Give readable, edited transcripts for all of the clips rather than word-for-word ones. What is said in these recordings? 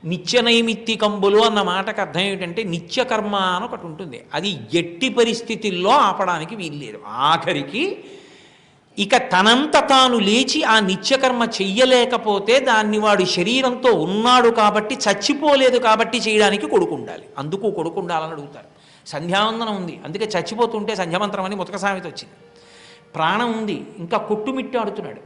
నిత్య నైమిత్తికంబులు అన్న మాటకు అర్థం ఏమిటంటే నిత్యకర్మ అని ఒకటి ఉంటుంది. అది ఎట్టి పరిస్థితుల్లో ఆపడానికి వీల్లేదు. ఆఖరికి ఇక తనంత తాను లేచి ఆ నిత్యకర్మ చెయ్యలేకపోతే దాన్ని వాడు శరీరంతో ఉన్నాడు కాబట్టి, చచ్చిపోలేదు కాబట్టి చేయడానికి కొడుకు ఉండాలి. అందుకు కొడుకు ఉండాలని అడుగుతారు. సంధ్యావందనం ఉంది, అందుకే చచ్చిపోతుంటే సంధ్యామంత్రం అని ముతక సామెత వచ్చింది. ప్రాణం ఉంది, ఇంకా కొట్టుమిట్టాడుతున్నాడు,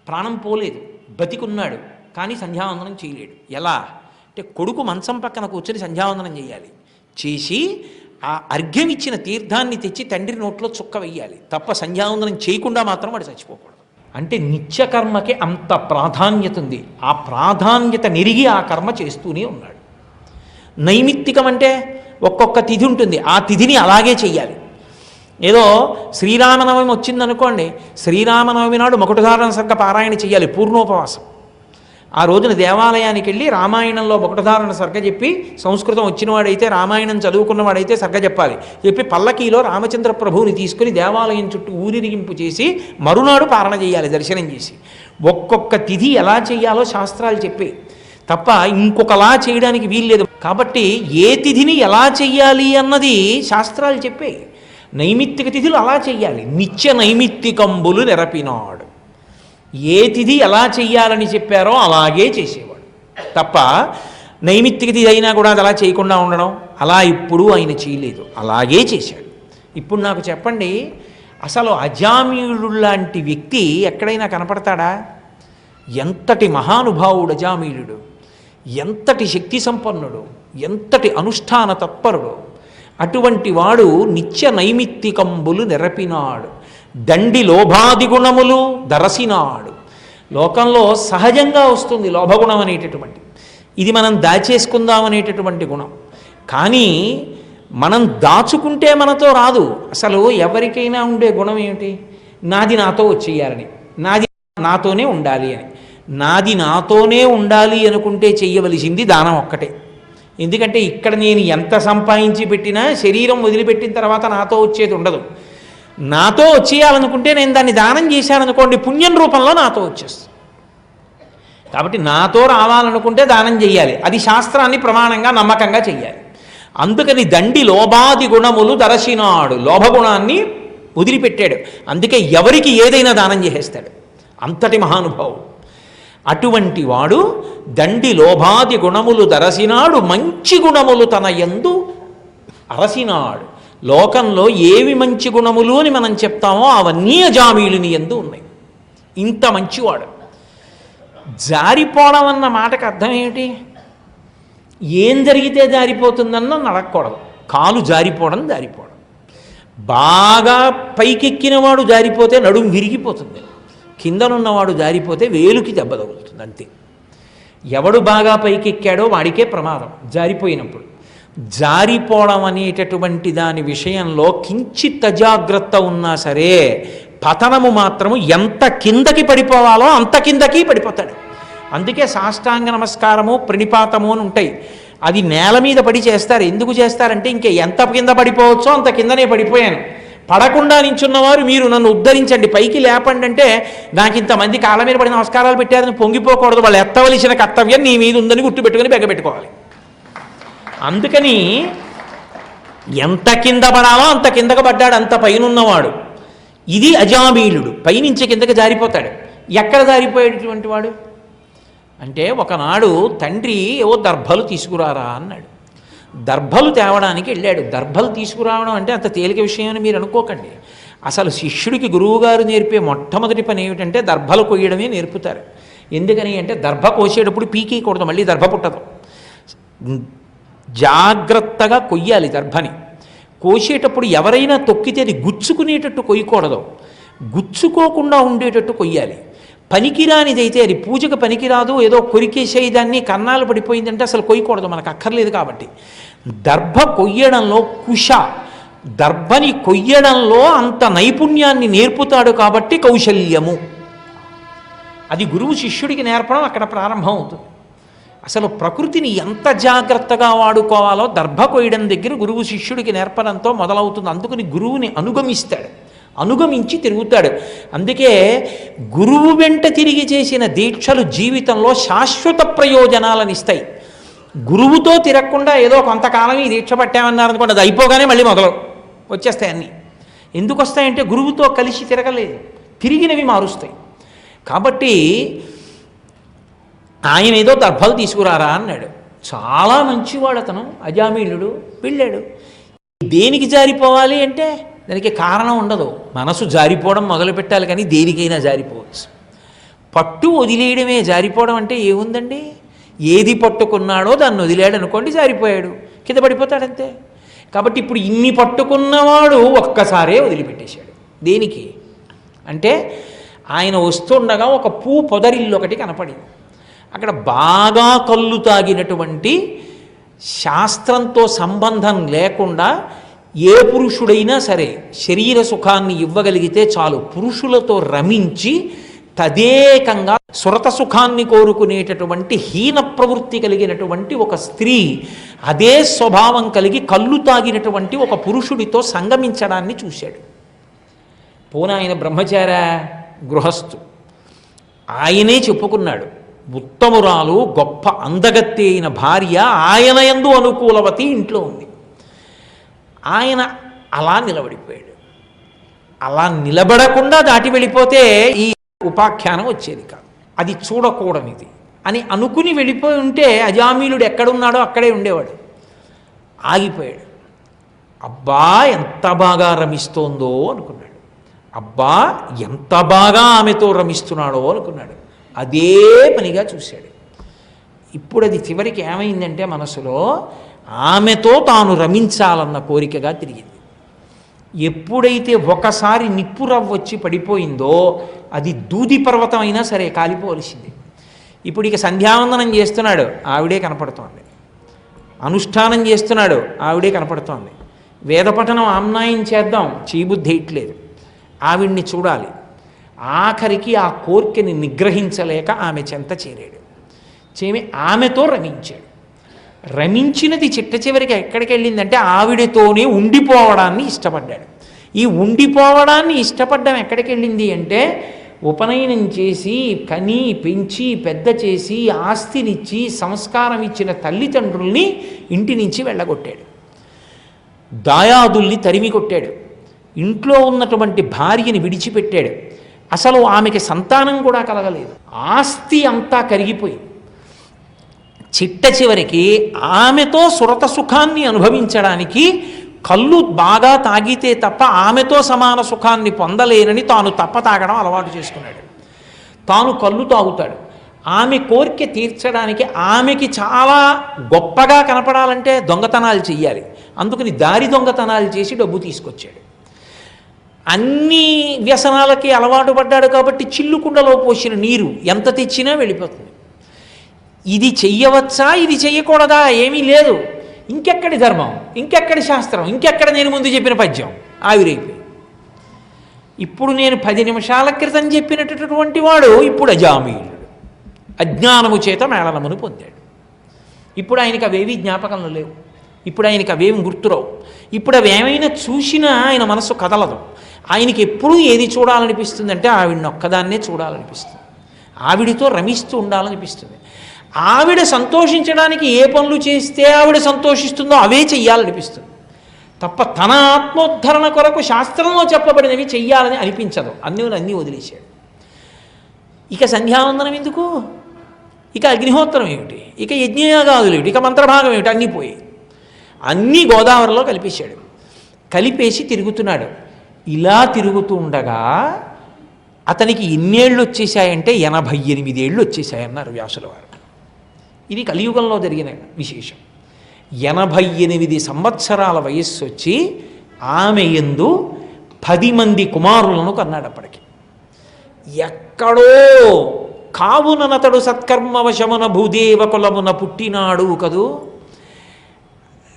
ప్రాణం పోలేదు, బతికున్నాడు, కానీ సంధ్యావందనం చేయలేడు. ఎలా అంటే కొడుకు మంచం పక్కన కూర్చొని సంధ్యావందనం చేయాలి. చేసి ఆ అర్ఘ్యం ఇచ్చిన తీర్థాన్ని తెచ్చి తండ్రి నోట్లో చుక్క వెయ్యాలి. తప్ప సంధ్యావందనం చేయకుండా మాత్రం వాడు చచ్చిపోకూడదు. అంటే నిత్యకర్మకి అంత ప్రాధాన్యత ఉంది. ఆ ప్రాధాన్యత నెరిగి ఆ కర్మ చేస్తూనే ఉన్నాడు. నైమిత్తికం అంటే ఒక్కొక్క తిథి ఉంటుంది, ఆ తిథిని అలాగే చెయ్యాలి. ఏదో శ్రీరామనవమి వచ్చిందనుకోండి, శ్రీరామనవమి నాడు మొకటధారణ సర్గ పారాయణ చెయ్యాలి, పూర్ణోపవాసం. ఆ రోజున దేవాలయానికి వెళ్ళి రామాయణంలో మొకటధారణ సర్గ చెప్పి, సంస్కృతం వచ్చినవాడైతే రామాయణం చదువుకున్నవాడైతే సర్గ చెప్పాలి. చెప్పి పల్లకీలో రామచంద్ర ప్రభువుని తీసుకుని దేవాలయం చుట్టూ ఊరిరిగింపు చేసి మరునాడు పారణ చేయాలి దర్శనం చేసి. ఒక్కొక్క తిథి ఎలా చేయాలో శాస్త్రాలు చెప్పే తప్ప ఇంకొకలా చేయడానికి వీల్లేదు. కాబట్టి ఏ తిథిని ఎలా చెయ్యాలి అన్నది శాస్త్రాలు చెప్పే. నైమిత్తిక తిథులు అలా చెయ్యాలి. నిత్య నైమిత్తికంబులు నెరపినాడు. ఏ తిథి ఎలా చెయ్యాలని చెప్పారో అలాగే చేసేవాడు తప్ప నైమిత్తిక తిథి అయినా కూడా అది అలా చేయకుండా ఉండడం అలా ఇప్పుడు ఆయన చేయలేదు, అలాగే చేశాడు. ఇప్పుడు నాకు చెప్పండి, అసలు అజామీయుడు లాంటి వ్యక్తి ఎక్కడైనా కనపడతాడా? ఎంతటి మహానుభావుడు అజామీయుడు, ఎంతటి శక్తి సంపన్నుడు, ఎంతటి అనుష్ఠాన తత్పరుడు. అటువంటి వాడు నిత్య నైమిత్తికంబులు నెరపినాడు, దండి లోభాది గుణములు దరసినాడు. లోకంలో సహజంగా వస్తుంది లోభగుణం అనేటటువంటి, ఇది మనం దాచేసుకుందాం అనేటటువంటి గుణం. కానీ మనం దాచుకుంటే మనతో రాదు. అసలు ఎవరికైనా ఉండే గుణం ఏమిటి? నాది నాతో వచ్చేయాలని, నాది నాతోనే ఉండాలి అని. నాది నాతోనే ఉండాలి అనుకుంటే చెయ్యవలసింది దానం ఒక్కటే. ఎందుకంటే ఇక్కడ నేను ఎంత సంపాదించి పెట్టినా శరీరం వదిలిపెట్టిన తర్వాత నాతో వచ్చేది ఉండదు. నాతో వచ్చేయాలనుకుంటే నేను దాన్ని దానం చేశాననుకోండి, పుణ్యం రూపంలో నాతో వచ్చేస్తుంది. కాబట్టి నాతో రావాలనుకుంటే దానం చెయ్యాలి, అది శాస్త్రాన్ని ప్రమాణంగా నమ్మకంగా చెయ్యాలి. అందుకని దండి లోభాది గుణములు దరసినాడు, లోభగుణాన్ని వదిలిపెట్టాడు. అందుకే ఎవరికి ఏదైనా దానం చేసేస్తాడు, అంతటి మహానుభావుడు. అటువంటి వాడు దండి లోభాది గుణములు దరసినాడు, మంచి గుణములు తన యందు అరసినాడు. లోకంలో ఏవి మంచి గుణములు అని మనం చెప్తామో అవన్నీ అజామీయుని యందు ఉన్నాయి. ఇంత మంచివాడు. జారిపోవడం అన్న మాటకు అర్థం ఏమిటి? ఏం జరిగితే జారిపోతుందన్న నడకూడదు. కాలు జారిపోవడం జారిపోవడం. బాగా పైకెక్కినవాడు జారిపోతే నడుము విరిగిపోతుంది, కిందనున్నవాడు జారిపోతే వేలుకి దెబ్బ తగులుతుంది, అంతే. ఎవడు బాగా పైకెక్కాడో వాడికే ప్రమాదం జారిపోయినప్పుడు. జారిపోవడం అనేటటువంటి దాని విషయంలో కించిత్ అజాగ్రత్త ఉన్నా సరే పతనము మాత్రము ఎంత కిందకి పడిపోవాలో అంత కిందకి పడిపోతాడు. అందుకే సాష్టాంగ నమస్కారము ప్రణిపాతము అని ఉంటాయి. అది నేల మీద పడి చేస్తారు. ఎందుకు చేస్తారంటే ఇంకా ఎంత కింద పడిపోవచ్చో అంత కిందనే పడిపోయాను, పడకుండా నించున్నవారు మీరు నన్ను ఉద్ధరించండి, పైకి లేపండి అంటే, నాకు ఇంతమంది కాళ్ళ మీద పడి నమస్కారాలు పెట్టారని పొంగిపోకూడదు. వాళ్ళు ఎత్తవలసిన కర్తవ్యం నీ మీద ఉందని గుర్తుపెట్టుకుని బెగ్గబెట్టుకోవాలి. అందుకని ఎంత కింద పడాలో అంత కిందకు పడ్డాడు, అంత పైనున్నవాడు. ఇది అజామీలుడు, పైనుంచి కిందకి జారిపోతాడు. ఎక్కడ జారిపోయేటటువంటి వాడు అంటే, ఒకనాడు తండ్రి ఏవో దర్భలు తీసుకురారా అన్నాడు. దర్భలు తేవడానికి వెళ్ళాడు. దర్భలు తీసుకురావడం అంటే అంత తేలిక విషయం అని మీరు అనుకోకండి. అసలు శిష్యుడికి గురువుగారు నేర్పే మొట్టమొదటి పని ఏమిటంటే దర్భలు కొయ్యడమే నేర్పుతారు. ఎందుకని అంటే దర్భ కోసేటప్పుడు పీకేయకూడదు, మళ్ళీ దర్భ పుట్టదు. జాగ్రత్తగా కొయ్యాలి దర్భని. కోసేటప్పుడు ఎవరైనా తొక్కితే అది గుచ్చుకునేటట్టు కొయ్యకూడదు, గుచ్చుకోకుండా ఉండేటట్టు కొయ్యాలి. పనికిరానిదైతే, అది పూజకు పనికిరాదు, ఏదో కొరికేసేదాన్ని కన్నాలు పడిపోయిందంటే అసలు కొయ్యకూడదు, మనకు అక్కర్లేదు. కాబట్టి దర్భ కొయ్యడంలో కుశ, దర్భని కొయ్యడంలో అంత నైపుణ్యాన్ని నేర్పుతాడు కాబట్టి కౌశల్యము. అది గురువు శిష్యుడికి నేర్పడం అక్కడ ప్రారంభం అవుతుంది. అసలు ప్రకృతిని ఎంత జాగ్రత్తగా వాడుకోవాలో దర్భ కొయ్యడం దగ్గర గురువు శిష్యుడికి నేర్పడంతో మొదలవుతుంది. అందుకని గురువుని అనుగమిస్తాడు, అనుగమించి తిరుగుతాడు. అందుకే గురువు వెంట తిరిగి చేసిన దీక్షలు జీవితంలో శాశ్వత ప్రయోజనాలను ఇస్తాయి. గురువుతో తిరగకుండా ఏదో కొంతకాలం ఈ దీక్ష పట్టామన్నారు అనుకోండి, అది అయిపోగానే మళ్ళీ మొదలు వచ్చేస్తాయి అన్నీ. ఎందుకు వస్తాయంటే గురువుతో కలిసి తిరగలేదు, తిరిగినవి మారుస్తాయి. కాబట్టి ఆయన ఏదో దర్భలు తీసుకురారా అన్నాడు. చాలా మంచివాడు అతను, అజామీళుడు. వెళ్ళాడు. దేనికి జారిపోవాలి అంటే దానికి కారణం ఉండదు. మనసు జారిపోవడం మొదలు పెట్టాలి, కానీ దేనికైనా జారిపోవచ్చు. పట్టు వదిలేయడమే జారిపోవడం అంటే ఏముందండి? ఏది పట్టుకున్నాడో దాన్ని వదిలేడు అనుకోండి, జారిపోయాడు, కింద పడిపోతాడంతే. కాబట్టి ఇప్పుడు ఇన్ని పట్టుకున్నవాడు ఒక్కసారే వదిలిపెట్టేశాడు. దేనికి అంటే ఆయన వస్తుండగా ఒక పూ పొదరిల్లు ఒకటి కనపడింది. అక్కడ బాగా కళ్ళు తాగినటువంటి, శాస్త్రంతో సంబంధం లేకుండా ఏ పురుషుడైనా సరే శరీర సుఖాన్ని ఇవ్వగలిగితే చాలు, పురుషులతో రమించి తదేకంగా సురత సుఖాన్ని కోరుకునేటటువంటి హీన ప్రవృత్తి కలిగినటువంటి ఒక స్త్రీ అదే స్వభావం కలిగి కళ్ళు తాగినటువంటి ఒక పురుషుడితో సంగమించడాన్ని చూశాడు. పోనా ఆయన బ్రహ్మచార, గృహస్థు. ఆయనే చెప్పుకున్నాడు, ఉత్తమురాలు, గొప్ప అందగత్తి అయిన భార్య ఆయన యందు అనుకూలవతి ఇంట్లో ఉంది. ఆయన అలా నిలబడిపోయాడు. అలా నిలబడకుండా దాటి వెళ్ళిపోతే ఈ ఉపాఖ్యానం వచ్చేది కాదు. అది చూడకూడనిది అని అనుకుని వెళ్ళిపోయి ఉంటే అజామీలుడు ఎక్కడున్నాడో అక్కడే ఉండేవాడు. ఆగిపోయాడు. అబ్బా ఎంత బాగా రమిస్తోందో అనుకున్నాడు. అబ్బా ఎంత బాగా ఆమెతో రమిస్తున్నాడో అనుకున్నాడు. అదే పనిగా చూశాడు. ఇప్పుడు అది చివరికి ఏమైందంటే మనసులో ఆమెతో తాను రమించాలన్న కోరికగా తిరిగింది. ఎప్పుడైతే ఒకసారి నిప్పురవ్వ వచ్చి పడిపోయిందో అది దూది పర్వతం అయినా సరే కాలిపోవలసింది. ఇప్పుడు ఇక సంధ్యావందనం చేస్తున్నాడు, ఆవిడే కనపడుతోంది. అనుష్ఠానం చేస్తున్నాడు, ఆవిడే కనపడుతోంది. వేదపఠనం ఆమ్నాయం చేద్దాం, చేయబుద్ధి వేయట్లేదు. ఆవిడ్ని చూడాలి. ఆఖరికి ఆ కోరికని నిగ్రహించలేక ఆమె చెంత చేరాడు. ఆమెతో రమించాడు. రమించినది చిట్ట చివరికి ఎక్కడికి వెళ్ళిందంటే ఆవిడతోనే ఉండిపోవడాన్ని ఇష్టపడ్డాడు. ఈ ఉండిపోవడాన్ని ఇష్టపడ్డం ఎక్కడికి వెళ్ళింది అంటే ఉపనయనం చేసి కని పెంచి పెద్ద చేసి ఆస్తినిచ్చి సంస్కారం ఇచ్చిన తల్లిదండ్రుల్ని ఇంటి నుంచి వెళ్ళగొట్టాడు. దాయాదుల్ని తరిమి కొట్టాడు. ఇంట్లో ఉన్నటువంటి భార్యని విడిచిపెట్టాడు. అసలు ఆమెకి సంతానం కూడా కలగలేదు. ఆస్తి అంతా కరిగిపోయింది. చిట్ట చివరికి ఆమెతో సురత సుఖాన్ని అనుభవించడానికి కళ్ళు బాగా తాగితే తప్ప ఆమెతో సమాన సుఖాన్ని పొందలేనని తాను తప్ప తాగడం అలవాటు చేసుకున్నాడు. తాను కళ్ళు తాగుతాడు. ఆమె కోరిక తీర్చడానికి ఆమెకి చాలా గొప్పగా కనపడాలంటే దొంగతనాలు చెయ్యాలి. అందుకని దారి దొంగతనాలు చేసి డబ్బు తీసుకొచ్చాడు. అన్ని వ్యసనాలకి అలవాటు పడ్డాడు కాబట్టి చిల్లుకుండలో పోసిన నీరు ఎంత తెచ్చినా వెళ్ళిపోతుంది. ఇది చెయ్యవచ్చా, ఇది చెయ్యకూడదా ఏమీ లేదు. ఇంకెక్కడి ధర్మం, ఇంకెక్కడి శాస్త్రం, ఇంకెక్కడ నేను ముందు చెప్పిన పద్యం ఆవిరైపోయి. ఇప్పుడు నేను 10 నిమిషాల క్రితం చెప్పినటువంటి వాడు ఇప్పుడు అజామీయుడు అజ్ఞానము చేత మేళనమును పొందాడు. ఇప్పుడు ఆయనకి అవేవి జ్ఞాపకంలో లేవు. ఇప్పుడు ఆయనకి అవేమి గుర్తురావు. ఇప్పుడు అవి ఏమైనా చూసినా ఆయన మనసు కదలదు. ఆయనకి ఎప్పుడూ ఏది చూడాలనిపిస్తుంది అంటే ఆవిడని ఒక్కదాన్నే చూడాలనిపిస్తుంది. ఆవిడితో రమిస్తూ ఉండాలనిపిస్తుంది. ఆవిడ సంతోషించడానికి ఏ పనులు చేస్తే ఆవిడ సంతోషిస్తుందో అవే చెయ్యాలనిపిస్తుంది తప్ప తన ఆత్మోద్ధరణ కొరకు శాస్త్రంలో చెప్పబడినవి చెయ్యాలని అనిపించదు. అన్నీ వదిలేశాడు. ఇక సంధ్యావందనం ఎందుకు, ఇక అగ్నిహోత్రం ఏమిటి, ఇక యజ్ఞయాగాదులు ఏమిటి, ఇక మంత్రభాగం ఏమిటి, అన్నీ పోయి అన్నీ గోదావరిలో కలిపేశాడు. కలిపేసి తిరుగుతున్నాడు. ఇలా తిరుగుతూ ఉండగా అతనికి ఎన్నేళ్ళు వచ్చేసాయంటే 88 ఏళ్ళు వచ్చేసాయన్నారు వ్యాసుల వారు. ఇది కలియుగంలో జరిగిన విశేషం. 88 సంవత్సరాల వయస్సు వచ్చి ఆమె యందు 10 మంది కుమారులను కన్నాడు. అప్పటికి ఎక్కడో కావుననతడు సత్కర్మవశమున భూదేవ కులమున పుట్టినాడు కదూ.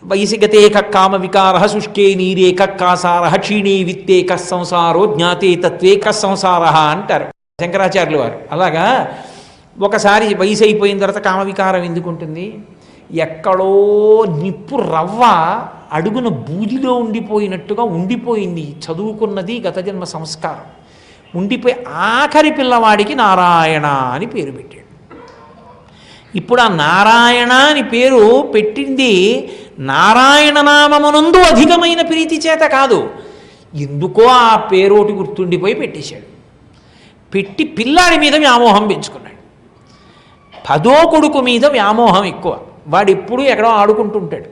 వయసిగతే కామ వికార శుష్కే నీరే కాసార క్షీణే విత్తే సంసారో జ్ఞాతే తత్వే సంసార అంటారు శంకరాచార్యులు వారు. అలాగా ఒకసారి వయసు అయిపోయిన తర్వాత కామవికారం ఎందుకు ఉంటుంది? ఎక్కడో నిప్పు రవ్వ అడుగున బూదిలో ఉండిపోయినట్టుగా ఉండిపోయింది. చదువుకున్నది గత జన్మ సంస్కారం ఉండిపోయి ఆఖరి పిల్లవాడికి నారాయణ అని పేరు పెట్టాడు. ఇప్పుడు ఆ నారాయణ అని పేరు పెట్టింది నారాయణ నామమునందు అధికమైన ప్రీతి చేత కాదు, ఎందుకో ఆ పేరోటి గుర్తుండిపోయి పెట్టేశాడు. పెట్టి పిల్లాడి మీద వ్యామోహం పెంచుకున్నాడు. 10వ కొడుకు మీద వ్యామోహం ఎక్కువ. వాడు ఎప్పుడూ ఎక్కడో ఆడుకుంటుంటాడు.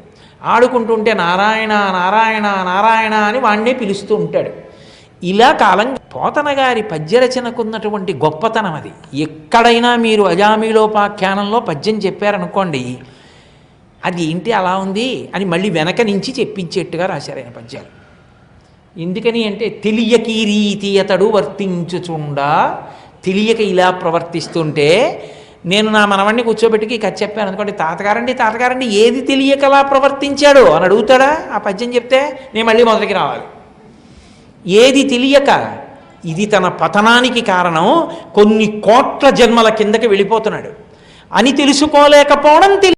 ఆడుకుంటుంటే నారాయణ నారాయణ నారాయణ అని వాడినే పిలుస్తూ ఉంటాడు. ఇలా కాలం పోతన గారి పద్యరచనకున్నటువంటి గొప్పతనం అది. ఎక్కడైనా మీరు అజామీలోపాఖ్యానంలో పద్యం చెప్పారనుకోండి, అది ఏంటి అలా ఉంది అని మళ్ళీ వెనక నుంచి చెప్పించేట్టుగా రాశారు ఆయన పద్యాలు. ఎందుకని అంటే తెలియక ఈ రీతి అతడు వర్తించుచుండా, తెలియక ఇలా ప్రవర్తిస్తుంటే నేను నా మనవణ్ణి కూర్చోబెట్టుకి కథ చెప్పాను అనుకోండి, తాతగారండి ఏది తెలియకలా ప్రవర్తించాడు అని అడుగుతాడా? ఆ పద్యం చెప్తే నేను మళ్ళీ మొదటికి రావాలి. ఏది తెలియక, ఇది తన పతనానికి కారణం, కొన్ని కోట్ల జన్మల కిందకి వెళ్ళిపోతున్నాడు అని తెలుసుకోలేకపోవడం